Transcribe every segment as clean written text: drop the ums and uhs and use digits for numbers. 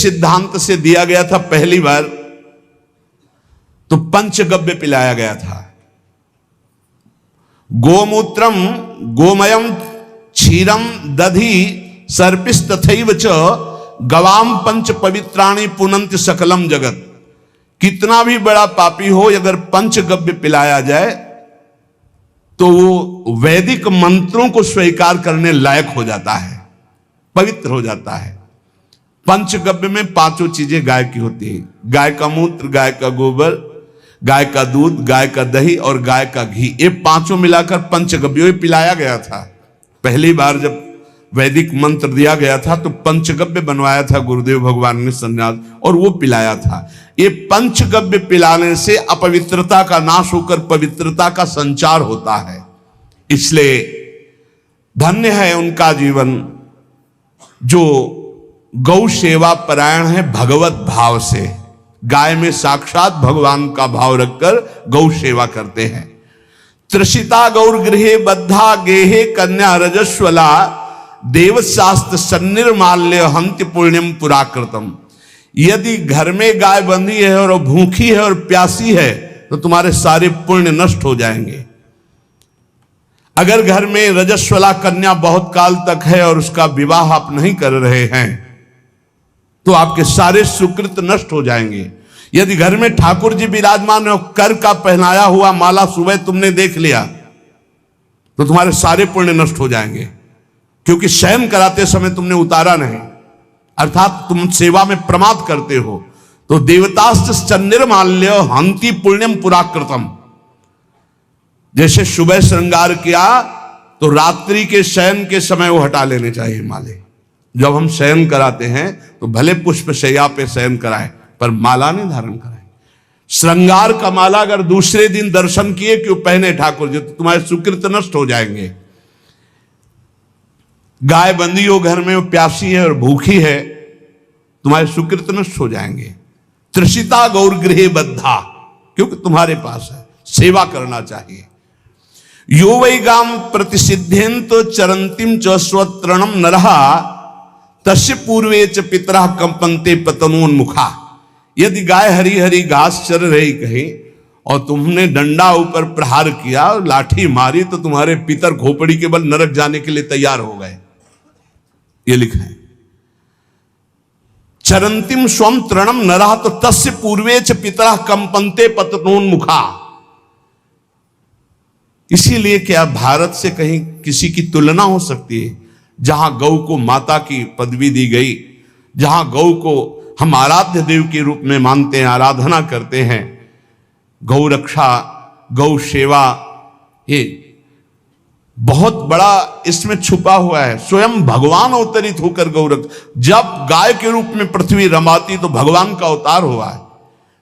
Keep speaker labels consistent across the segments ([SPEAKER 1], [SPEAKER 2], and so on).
[SPEAKER 1] सिद्धांत से दिया गया था पहली बार, तो पंचगव्य पिलाया गया था। गोमूत्रम गोमयम क्षीरम दधि सर्पिस तथैव च गवाम पंच पवित्राणि पुनंत सकलम जगत। कितना भी बड़ा पापी हो, अगर पंचगव्य पिलाया जाए तो वो वैदिक मंत्रों को स्वीकार करने लायक हो जाता है, पवित्र हो जाता है। पंचगव्य में पांचों चीजें गाय की होती है। गाय का मूत्र, गाय का गोबर, गाय का दूध, गाय का दही और गाय का घी, ये पांचों मिलाकर पंचगव्य पिलाया गया था। पहली बार जब वैदिक मंत्र दिया गया था तो पंचगव्य बनवाया था गुरुदेव भगवान ने संन्यास, और वो पिलाया था। ये पंचगव्य पिलाने से अपवित्रता का नाश होकर पवित्रता का संचार होता है। इसलिए धन्य है उनका जीवन जो गौ सेवा परायण है, भगवत भाव से गाय में साक्षात भगवान का भाव रखकर गौ सेवा करते हैं। त्रिषिता गौर गृहे बद्धा गेहे कन्या रजस्वला देवशास्त्र सन्निर्माल्य हंति पुण्यम पुराकृतम। यदि घर में गाय बंधी है और भूखी है और प्यासी है तो तुम्हारे सारे पुण्य नष्ट हो जाएंगे। अगर घर में रजस्वला कन्या बहुत काल तक है और उसका विवाह आप नहीं कर रहे हैं तो आपके सारे सुकृत नष्ट हो जाएंगे। यदि घर में ठाकुर जी विराजमान है, कर का पहनाया हुआ माला सुबह तुमने देख लिया तो तुम्हारे सारे पुण्य नष्ट हो जाएंगे, क्योंकि शयन कराते समय तुमने उतारा नहीं, अर्थात तुम सेवा में प्रमाद करते हो। तो देवतास्त सन्निर्माल्य हंति पुण्यम पुराकृतम। जैसे सुबह श्रृंगार किया तो रात्रि के शयन के समय वो हटा लेने चाहिए माले। जब हम शयन कराते हैं तो भले पुष्प शैया पे शयन कराएं पर माला नहीं धारण कराएं। श्रृंगार का माला अगर दूसरे दिन दर्शन किए क्यों पहने ठाकुर जी, तो तुम्हारे सुकृत नष्ट हो जाएंगे। गाय बंदी हो घर में, वो प्यासी है और भूखी है, तुम्हारे सुकृत नष्ट हो जाएंगे। त्रिषिता गौर गृहे बद्धा, क्योंकि तुम्हारे पास है, सेवा करना चाहिए। यो वै गाम प्रतिसिद्धेन तो चरंतिम च स्वतरणम नरहा तस्य पूर्वे च पितरा कंपन्ते पतनोन्मुखा। यदि गाय हरी हरी घास चर रही कहीं और तुमने डंडा ऊपर प्रहार किया और लाठी मारी तो तुम्हारे पितर खोपड़ी के बल नरक जाने के लिए तैयार हो गए, ये लिखा है। चरंतिम स्वम तृणम नरहा तो तस्य पूर्वे च पितरा कंपन्ते पतनोन्मुखा। इसीलिए क्या भारत से कहीं किसी की तुलना हो सकती है जहां गौ को माता की पदवी दी गई, जहां गौ को हम आराध्य देव के रूप में मानते हैं, आराधना करते हैं। गौ रक्षा, गौ सेवा, ये बहुत बड़ा इसमें छुपा हुआ है। स्वयं भगवान अवतरित होकर गौ रक्षा, जब गाय के रूप में पृथ्वी रमाती तो भगवान का अवतार हुआ है।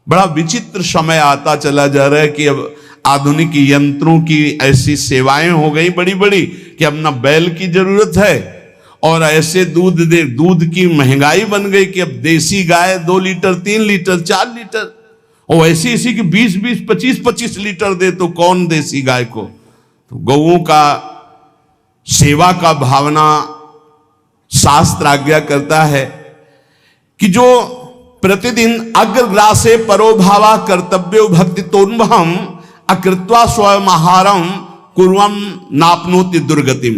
[SPEAKER 1] बड़ा विचित्र समय आता चला जा रहा है कि अब आधुनिक यंत्रों की ऐसी सेवाएं हो गई बड़ी बड़ी कि अब ना बैल की जरूरत है, और ऐसे दूध की महंगाई बन गई कि अब देसी गाय 2 लीटर 3 लीटर 4 लीटर, और ऐसी इसी की 20-20 25-25 लीटर दे तो कौन देसी गाय को। तो गौओं का सेवा का भावना शास्त्र आज्ञा करता है कि जो प्रतिदिन अग्रग्रासे परोभावा कर्तव्यो भक्ति तोन्वहम अकृत्वा स्वयं आहारम कुर्वम नापनोति दुर्गतिम।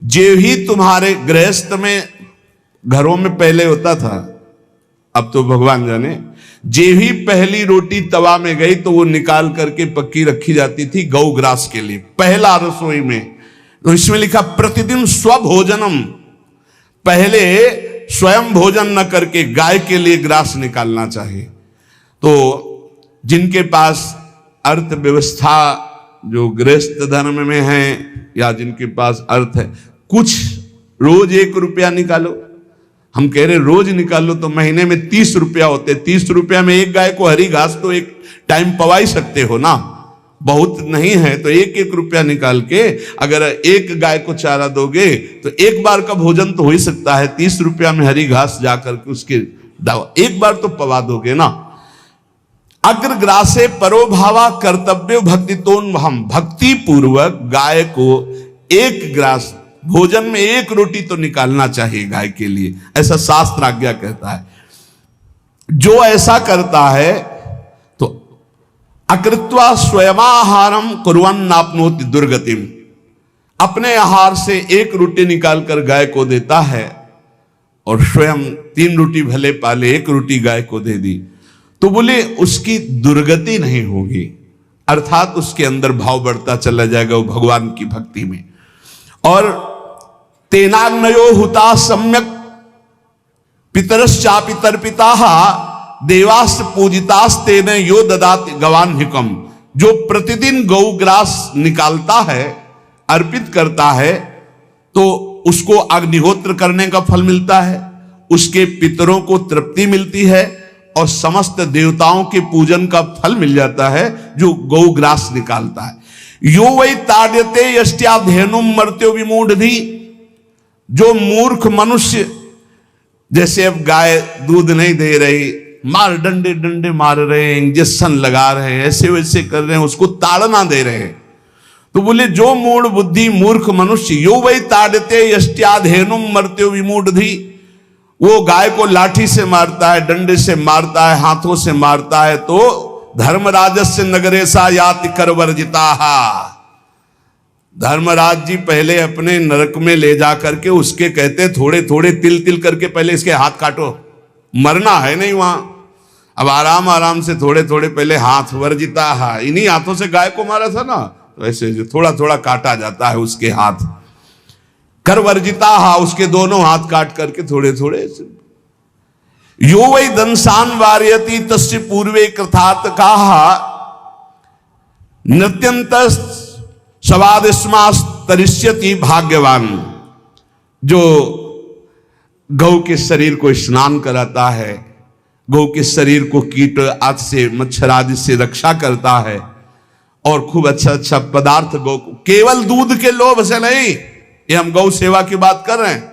[SPEAKER 1] जे ही तुम्हारे गृहस्थ में घरों में पहले होता था, अब तो भगवान जाने, जे ही पहली रोटी तवा में गई तो वो निकाल करके पक्की रखी जाती थी गौग्रास के लिए, पहला रसोई में। तो इसमें लिखा प्रतिदिन स्वभोजनम, पहले स्वयं भोजन न करके गाय के लिए ग्रास निकालना चाहिए। तो जिनके पास अर्थव्यवस्था जो गृहस्थ धर्म में है या जिनके पास अर्थ है, कुछ रोज 1 रुपया निकालो। हम कह रहे रोज निकालो तो महीने में 30 रुपया होते, 30 रुपया में एक गाय को हरी घास तो एक टाइम पवा ही सकते हो ना, बहुत नहीं है तो 1-1 रुपया निकाल के अगर एक गाय को चारा दोगे तो एक बार का भोजन तो हो ही सकता है। 30 रुपया में हरी घास जाकर के उसके दवा एक बार तो पवा दोगे ना। अग्रग्रासे परोभावा कर्तव्य भक्ति तोन्वहम, भक्ति पूर्वक गाय को 1 ग्रास भोजन में 1 रोटी तो निकालना चाहिए गाय के लिए, ऐसा शास्त्र आज्ञा कहता है। जो ऐसा करता है तो अकृत्वा स्वयमाहारम कुर्वन् नाप्नोति दुर्गतिम, अपने आहार से एक रोटी निकालकर गाय को देता है और स्वयं 3 रोटी भले पाले, 1 रोटी गाय को दे दी, तो बोले उसकी दुर्गति नहीं होगी, अर्थात उसके अंदर भाव बढ़ता चला जाएगा वो भगवान की भक्ति में। और तेनाग्नयो हुता सम्यक पितरश्चापि तर्पिताः देवास्त्र पूजितास्तेन यो ददाति गवान्हिकम, जो प्रतिदिन गौग्रास निकालता है, अर्पित करता है, तो उसको अग्निहोत्र करने का फल मिलता है, उसके पितरों को तृप्ति मिलती है और समस्त देवताओं के पूजन का फल मिल जाता है जो गौग्रास निकालता है। यो वै ताड्यते यष्ट्याधेनुम मर्त्यो विमूढ़धि, जो मूर्ख मनुष्य, जैसे अब गाय दूध नहीं दे रही, मार डंडे डंडे मार रहे हैं, इंजेक्शन लगा रहे हैं, ऐसे वैसे कर रहे हैं, उसको ताड़ना दे रहे हैं, तो बोले जो मूढ़ बुद्धि मूर्ख मनुष्य, यो वै ताड़ते यष्ट्याधेनुम मर्त्यो विमूढ़धि, वो गाय को लाठी से मारता है, डंडे से मारता है, हाथों से मारता है, तो धर्मराजस्य नगरेशा याति करवर्जिताः, धर्मराज जी पहले अपने नरक में ले जा करके उसके कहते थोड़े थोड़े तिल तिल करके पहले इसके हाथ काटो, मरना है नहीं वहां, अब आराम आराम से थोड़े थोड़े पहले हाथ वर्जिता है, इन्हीं हाथों से गाय को मारा था ना, तो ऐसे जो थोड़ा थोड़ा काटा जाता है उसके हाथ, कर वर्जिता है, उसके दोनों हाथ काट करके थोड़े थोड़े। यो वै दंसान वार्यति तस्य पूर्वे कृतार्थ काहा नृत्यंत सवादिस्मास्तरिष्यति भाग्यवान, जो गौ के शरीर को स्नान कराता है, गौ के शरीर को कीट आदि से मच्छर आदि से रक्षा करता है और खूब अच्छा अच्छा पदार्थ गौ को, केवल दूध के लोभ से नहीं, ये हम गौ सेवा की बात कर रहे हैं,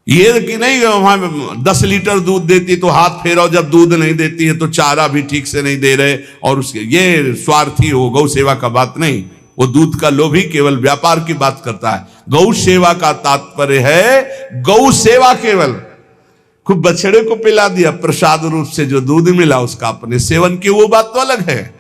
[SPEAKER 1] ये कि नहीं वहां 10 लीटर दूध देती तो हाथ फेरो, जब दूध नहीं देती है तो चारा भी ठीक से नहीं दे रहे, और उसके ये स्वार्थी हो, गौ सेवा का बात नहीं, वो दूध का लोभी केवल व्यापार की बात करता है। गौ सेवा का तात्पर्य है गौ सेवा, केवल खूब बछड़े को पिला दिया प्रसाद रूप से, जो दूध मिला उसका अपने सेवन की, वो बात तो अलग है।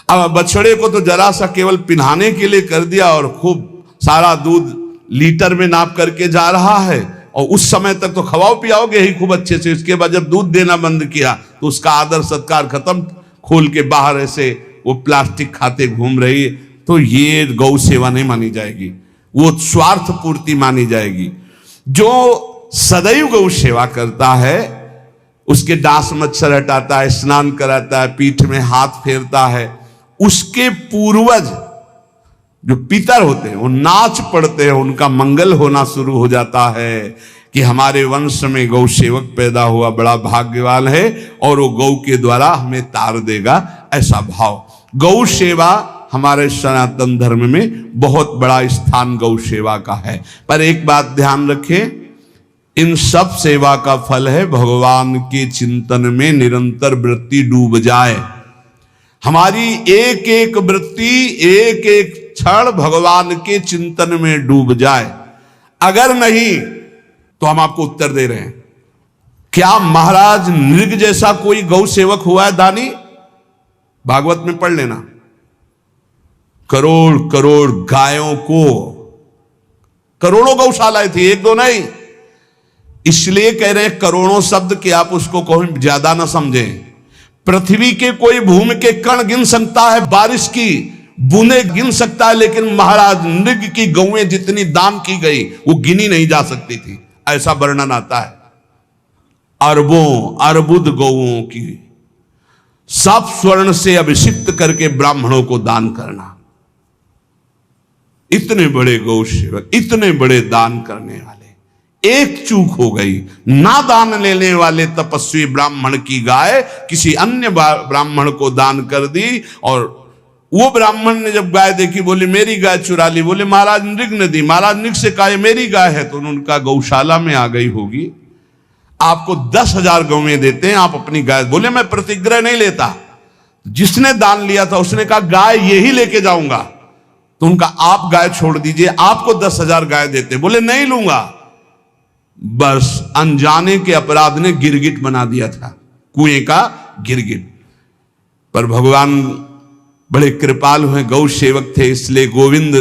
[SPEAKER 1] अब बछड़े को तो जरा सा केवल पिन्हाने के लिए कर दिया और खूब सारा दूध लीटर में नाप करके जा रहा है, और उस समय तक तो खवाओ पियाओगे ही खूब अच्छे से, इसके बाद जब दूध देना बंद किया तो उसका आदर सत्कार खत्म, खोल के बाहर ऐसे वो प्लास्टिक खाते घूम रही है, तो ये गौ सेवा नहीं मानी जाएगी, वो स्वार्थ पूर्ति मानी जाएगी। जो सदैव गौ सेवा करता है, उसके डांस मच्छर हटाता है, स्नान कराता है, पीठ में हाथ फेरता है, उसके पूर्वज जो पितर होते हैं वो नाच पड़ते हैं, उनका मंगल होना शुरू हो जाता है कि हमारे वंश में गौ सेवक पैदा हुआ, बड़ा भाग्यवान है और वो गौ के द्वारा हमें तार देगा, ऐसा भाव। गौ सेवा हमारे सनातन धर्म में बहुत बड़ा स्थान गौ सेवा का है। पर एक बात ध्यान रखें, इन सब सेवा का फल है भगवान के चिंतन में निरंतर वृत्ति डूब जाए, हमारी एक एक वृत्ति एक एक क्षण भगवान के चिंतन में डूब जाए। अगर नहीं तो हम आपको उत्तर दे रहे हैं, क्या महाराज नृग जैसा कोई गौ सेवक हुआ है दानी? भागवत में पढ़ लेना, करोड़ करोड़ गायों को, करोड़ों गौशालाएं थी, एक दो नहीं, इसलिए कह रहे हैं करोड़ों शब्द कि आप उसको कोई ज्यादा ना समझें। पृथ्वी के कोई भूमि के कण गिन सकता है, बारिश की बूंदे गिन सकता है, लेकिन महाराज नृग की गौएं जितनी दान की गई वो गिनी नहीं जा सकती थी, ऐसा वर्णन आता है। अरबों अरबुद गौओं की सब स्वर्ण से अभिषिक्त करके ब्राह्मणों को दान करना, इतने बड़े गौ सेवक, इतने बड़े दान करने वाले, एक चूक हो गई, ना दान लेने वाले तपस्वी ब्राह्मण की गाय किसी अन्य ब्राह्मण को दान कर दी, और वो ब्राह्मण ने जब गाय देखी बोले मेरी गाय चुरा ली, बोले महाराज नृग ने दी, महाराज नृग से कहा मेरी गाय है, तो उनका गौशाला में आ गई होगी, आपको 10,000 गौएं देते हैं, आप अपनी गाय, बोले मैं प्रतिग्रह नहीं लेता, जिसने दान लिया था उसने कहा गाय यही लेके जाऊंगा, तो उनका आप गाय छोड़ दीजिए, आपको 10,000 गाय देते, बोले नहीं लूंगा, बस अनजाने के अपराध ने गिरगिट बना दिया था, कुएं का गिरगिट। पर भगवान बड़े कृपालु हैं, गौ सेवक थे, इसलिए गोविंद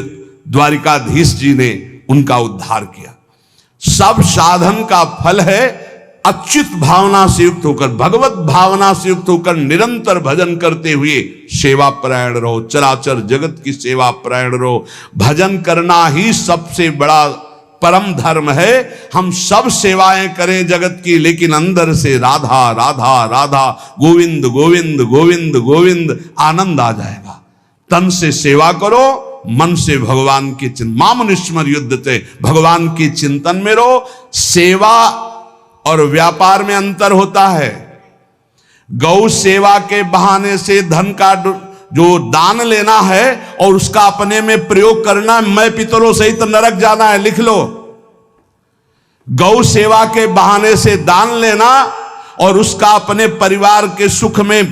[SPEAKER 1] द्वारिकाधीश जी ने उनका उद्धार किया। सब साधन का फल है अच्युत भावना से युक्त होकर, भगवत भावना से युक्त होकर निरंतर भजन करते हुए सेवा परायण रहो, चराचर जगत की सेवा परायण रहो। भजन करना ही सबसे बड़ा परम धर्म है। हम सब सेवाएं करें जगत की, लेकिन अंदर से राधा राधा राधा, गोविंद गोविंद गोविंद गोविंद, आनंद आ जाएगा। तन से सेवा करो, मन से भगवान की चिंतन, मामनुष्मर युद्धते, भगवान की चिंतन में रहो। सेवा और व्यापार में अंतर होता है। गौ सेवा के बहाने से धन का जो दान लेना है और उसका अपने में प्रयोग करना, मैं पितरों सहित नरक जाना है, लिख लो। गौ सेवा के बहाने से दान लेना और उसका अपने परिवार के सुख में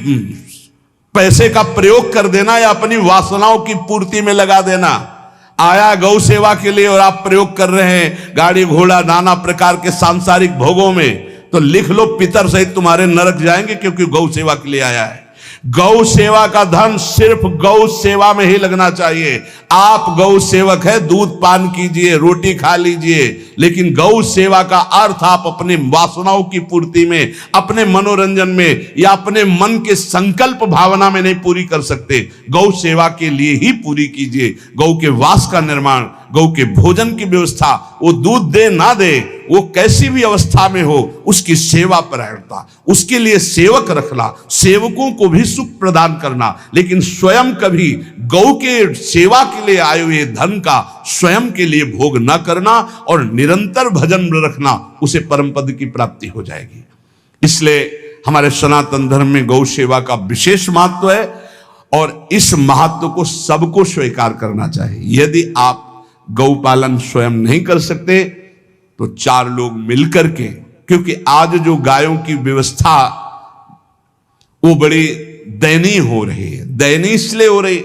[SPEAKER 1] पैसे का प्रयोग कर देना या अपनी वासनाओं की पूर्ति में लगा देना। आया गौ सेवा के लिए और आप प्रयोग कर रहे हैं गाड़ी घोड़ा नाना प्रकार के सांसारिक भोगों में, तो लिख लो पितर सहित तुम्हारे नरक जाएंगे, क्योंकि गौ सेवा के लिए आया है। गौ सेवा का धन सिर्फ गौ सेवा में ही लगना चाहिए। आप गौ सेवक है, दूध पान कीजिए, रोटी खा लीजिए, लेकिन गौ सेवा का अर्थ आप अपने वासनाओं की पूर्ति में, अपने मनोरंजन में या अपने मन के संकल्प भावना में नहीं पूरी कर सकते। गौ सेवा के लिए ही पूरी कीजिए। गौ के वास का निर्माण, गौ के भोजन की व्यवस्था, वो दूध दे ना दे, वो कैसी भी अवस्था में हो, उसकी सेवा परायणता, उसके लिए सेवक रखना, सेवकों को भी सुख प्रदान करना, लेकिन स्वयं कभी गौ के सेवा के लिए आए हुए धन का स्वयं के लिए भोग न करना और निरंतर भजन रखना, उसे परम पद की प्राप्ति हो जाएगी। इसलिए हमारे सनातन धर्म में गौ सेवा का विशेष महत्व है और इस महत्व को सबको स्वीकार करना चाहिए। यदि आप गौ पालन स्वयं नहीं कर सकते तो 4 लोग मिलकर के, क्योंकि आज जो गायों की व्यवस्था वो बड़ी दयनीय हो रही है। दयनीय इसलिए हो रही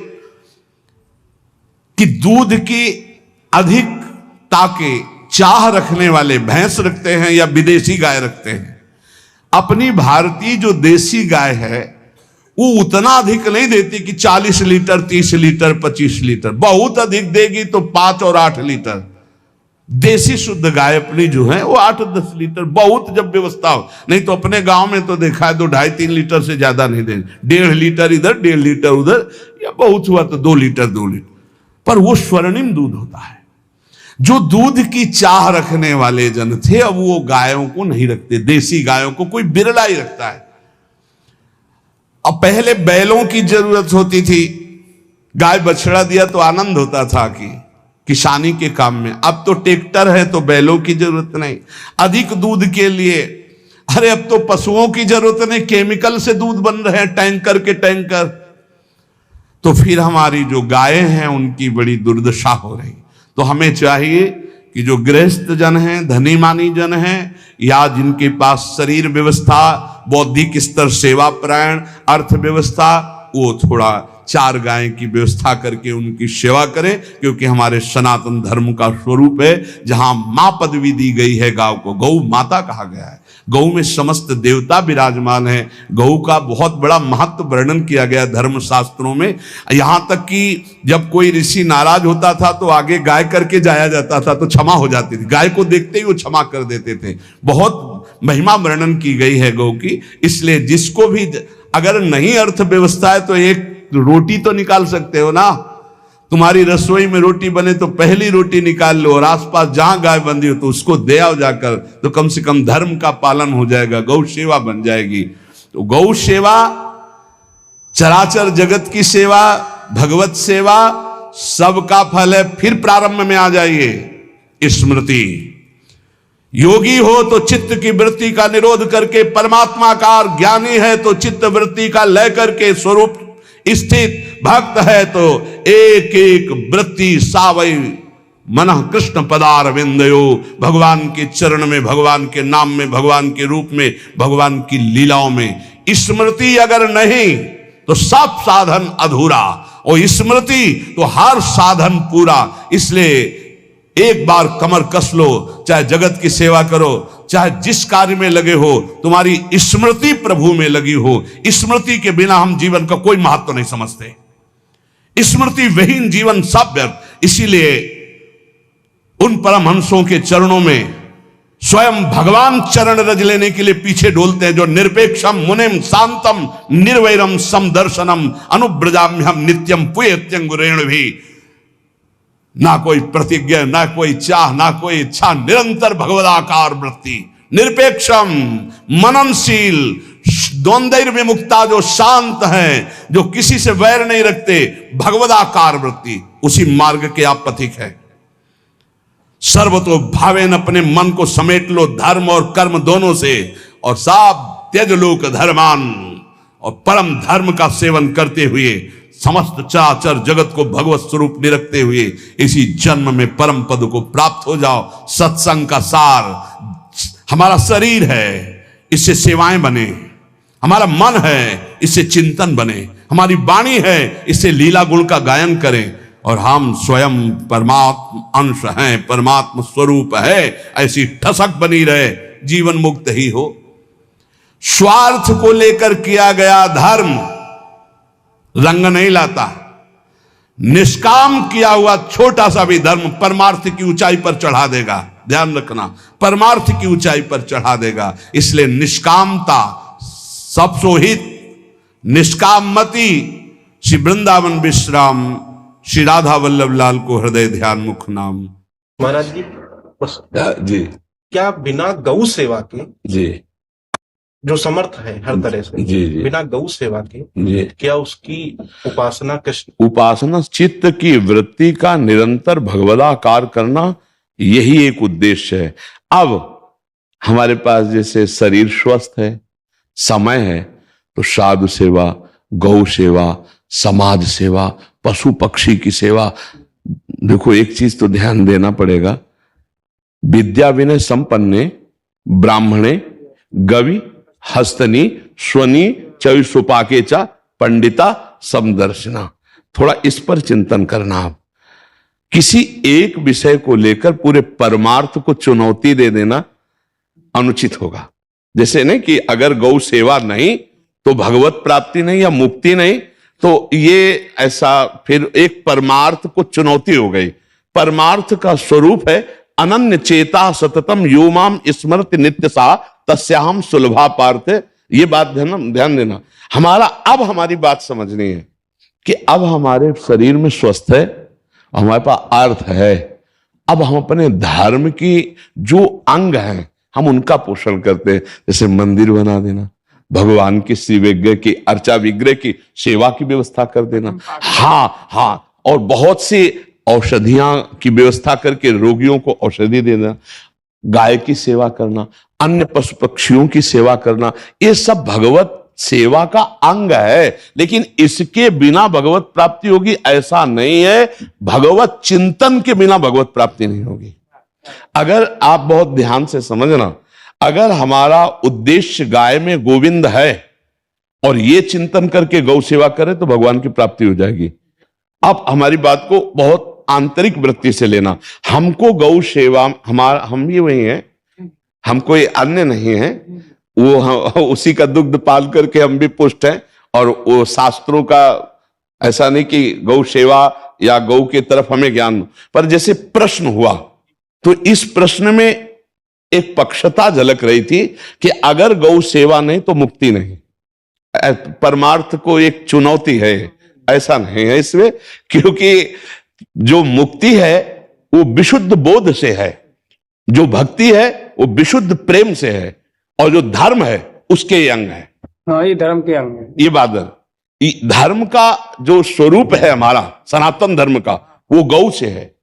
[SPEAKER 1] कि दूध की अधिकता के चाह रखने वाले भैंस रखते हैं या विदेशी गाय रखते हैं। अपनी भारतीय जो देसी गाय है वो उतना अधिक नहीं देती कि 40 लीटर 30 लीटर 25 लीटर, बहुत अधिक देगी तो 5 और 8 लीटर। देसी शुद्ध गाय अपनी जो है वो 8-10 लीटर, बहुत जब व्यवस्था हो। नहीं तो अपने गांव में तो देखा है 2-2.5-3 लीटर से ज्यादा नहीं देंगे, 1.5 लीटर इधर 1.5 लीटर उधर, या बहुत हुआ तो 2 लीटर 2 लीटर। पर वो स्वर्णिम दूध होता है। जो दूध की चाह रखने वाले जन थे, अब वो गायों को नहीं रखते, देसी गायों को कोई बिरला ही रखता है। अब पहले बैलों की जरूरत होती थी, गाय बछड़ा दिया तो आनंद होता था कि किसानी के काम में। अब तो ट्रैक्टर है तो बैलों की जरूरत नहीं। अधिक दूध के लिए, अरे अब तो पशुओं की जरूरत नहीं, केमिकल से दूध बन रहे हैं, टैंकर के टैंकर। तो फिर हमारी जो गायें हैं उनकी बड़ी दुर्दशा हो रही। तो हमें चाहिए कि जो गृहस्थ जन हैं, धनी मानी जन हैं, या जिनके पास शरीर व्यवस्था, बौद्धिक स्तर सेवा परायण, अर्थव्यवस्था, वो थोड़ा 4 गायें की व्यवस्था करके उनकी सेवा करें, क्योंकि हमारे सनातन धर्म का स्वरूप है जहां मां पदवी दी गई है गांव को, गौ माता कहा गया है। गौ में समस्त देवता विराजमान है। गौ का बहुत बड़ा महत्व वर्णन किया गया धर्म शास्त्रों में। यहां तक कि जब कोई ऋषि नाराज होता था तो आगे गाय करके जाया जाता था तो क्षमा हो जाती थी, गाय को देखते ही वो क्षमा कर देते थे। बहुत महिमा वर्णन की गई है गौ की। इसलिए जिसको भी अगर नहीं अर्थव्यवस्था है तो एक रोटी तो निकाल सकते हो ना। तुम्हारी रसोई में रोटी बने तो पहली रोटी निकाल लो और आसपास जहां गाय बंधी हो तो उसको दे आओ जाकर, तो कम से कम धर्म का पालन हो जाएगा, गौ सेवा बन जाएगी। तो गौ सेवा, चराचर जगत की सेवा, भगवत सेवा, सबका फल है। फिर प्रारंभ में आ जाइए स्मृति। योगी हो तो चित्त की वृत्ति का निरोध करके परमात्मा का, ज्ञानी है तो चित्त वृत्ति का लय करके स्वरूप स्थित, भक्त है तो एक एक वृत्ति सावई मन कृष्ण पदार विंदयो। भगवान के चरण में, भगवान के नाम में, भगवान के रूप में, भगवान की लीलाओं में। स्मृति अगर नहीं तो सब साधन अधूरा, और स्मृति तो हर साधन पूरा। इसलिए एक बार कमर कस लो, चाहे जगत की सेवा करो, चाहे जिस कार्य में लगे हो, तुम्हारी स्मृति प्रभु में लगी हो। स्मृति के बिना हम जीवन का कोई महत्व नहीं समझते। स्मृति विहीन जीवन सब व्यर्थ। इसीलिए उन परमहंसों के चरणों में स्वयं भगवान चरण रज लेने के लिए पीछे डोलते हैं, जो निरपेक्षम मुनिम शांतम निर्वैरम समदर्शनम अनुब्रजाम्यहम नित्यम पुयत्यंगुरेण भी। ना कोई प्रतिज्ञा, ना कोई चाह, ना कोई इच्छा, निरंतर भगवदाकार वृत्ति, निरपेक्षम मननशील, द्वंद्व विमुक्ता, जो शांत हैं, जो किसी से वैर नहीं रखते, भगवदाकार वृत्ति, उसी मार्ग के आप पथिक हैं। सर्वतो भावेन, अपने मन को समेट लो धर्म और कर्म दोनों से, और साब त्यज लोक धर्मान, और परम धर्म का सेवन करते हुए समस्त चराचर जगत को भगवत स्वरूप निरखते हुए इसी जन्म में परम पद को प्राप्त हो जाओ। सत्संग का सार हमारा शरीर है, इससे सेवाएं बने, हमारा मन है, इससे चिंतन बने, हमारी वाणी है, इससे लीला गुण का गायन करें, और हम स्वयं परमात्म अंश हैं, परमात्म स्वरूप है, ऐसी ठसक बनी रहे, जीवन मुक्त ही हो। स्वार्थ को लेकर किया गया धर्म रंग नहीं लाता। निष्काम किया हुआ छोटा सा भी धर्म परमार्थ की ऊंचाई पर चढ़ा देगा। ध्यान रखना, परमार्थ की ऊंचाई पर चढ़ा देगा। इसलिए निष्कामता सब सोहित, निष्कामति। श्री वृंदावन विश्राम श्री राधा वल्लभ लाल को हृदय ध्यान मुख नाम।
[SPEAKER 2] महाराज जी बस
[SPEAKER 3] जी,
[SPEAKER 2] क्या बिना गौ सेवा के,
[SPEAKER 3] जी,
[SPEAKER 2] जो समर्थ है हर तरह से,
[SPEAKER 3] जी, जी,
[SPEAKER 2] बिना गौ सेवा के,
[SPEAKER 3] जी,
[SPEAKER 2] क्या उसकी उपासना कृष्ण
[SPEAKER 3] उपासना चित्त की वृत्ति का निरंतर भगवदाकार करना, यही एक उद्देश्य है। अब हमारे पास जैसे शरीर स्वस्थ है, समय है, तो साधु सेवा, गौ सेवा, समाज सेवा, पशु पक्षी की सेवा। देखो एक चीज तो ध्यान देना पड़ेगा, विद्या विनय संपन्ने ब्राह्मणे गवि हस्तनी स्वनी चयुसुपाके चा पंडिता समदर्शना। थोड़ा इस पर चिंतन करना। आप किसी एक विषय को लेकर पूरे परमार्थ को चुनौती दे देना अनुचित होगा। जैसे नहीं कि अगर गौ सेवा नहीं तो भगवत प्राप्ति नहीं या मुक्ति नहीं, तो ये ऐसा फिर एक परमार्थ को चुनौती हो गई। परमार्थ का स्वरूप है अनन्य चेता सततम यो माम स्मृति नित्य सा तस्याहम सुलभा पार्थ। ये बात ध्यान देना। अब हमारी बात समझनी है कि अब हमारे शरीर में स्वस्थ है, हमारे पास अर्थ है। अब हम अपने धर्म की जो अंग हैं हम उनका पोषण करते हैं। जैसे मंदिर बना देना, भगवान की श्री विग्रह की, अर्चा विग्रह की सेवा की व्यवस्था कर देना। हाँ, और बहुत सी औषधियां की व्यवस्था करके रोगियों को औषधि देना, गाय की सेवा करना, अन्य पशु पक्षियों की सेवा करना, ये सब भगवत सेवा का अंग है। लेकिन इसके बिना भगवत प्राप्ति होगी ऐसा नहीं है। भगवत चिंतन के बिना भगवत प्राप्ति नहीं होगी। अगर आप बहुत ध्यान से समझना, अगर हमारा उद्देश्य गाय में गोविंद है और ये चिंतन करके गौ सेवा करें तो भगवान की प्राप्ति हो जाएगी। अब हमारी बात को बहुत आंतरिक वृत्ति से लेना। हमको गौ सेवा, हम भी वही हैं, हम कोई अन्य नहीं है। वो उसी का दुग्ध पाल करके हम भी पुष्ट हैं। और वो शास्त्रों का ऐसा नहीं कि गौ सेवा या गौ की तरफ हमें ज्ञान, पर जैसे प्रश्न हुआ तो इस प्रश्न में एक पक्षता झलक रही थी कि अगर गौ सेवा नहीं तो मुक्ति नहीं। परमार्थ को एक चुनौती है, ऐसा नहीं है इसमें, क्योंकि जो मुक्ति है वो विशुद्ध बोध से है, जो भक्ति है वो विशुद्ध प्रेम से है, और जो धर्म है उसके ये अंग है।
[SPEAKER 4] हाँ, ये धर्म के अंग है।
[SPEAKER 3] ये बात है। धर्म का जो स्वरूप है हमारा सनातन धर्म का, वो गौ से है,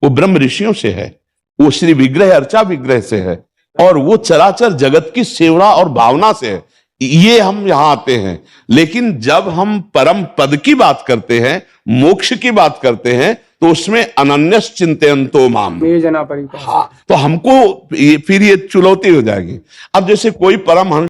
[SPEAKER 3] वो ब्रह्म ऋषियों से है, वो श्री विग्रह अर्चा विग्रह से है, और वो चराचर जगत की सेवा और भावना से है। ये हम यहां आते हैं। लेकिन जब हम परम पद की बात करते हैं, मोक्ष की बात करते हैं, तो उसमें अनन्यस चिंतयन्तो माम,
[SPEAKER 4] जना परिकर।
[SPEAKER 3] हाँ, तो हमको फिर ये चुनौती हो जाएगी। अब जैसे कोई परमहंस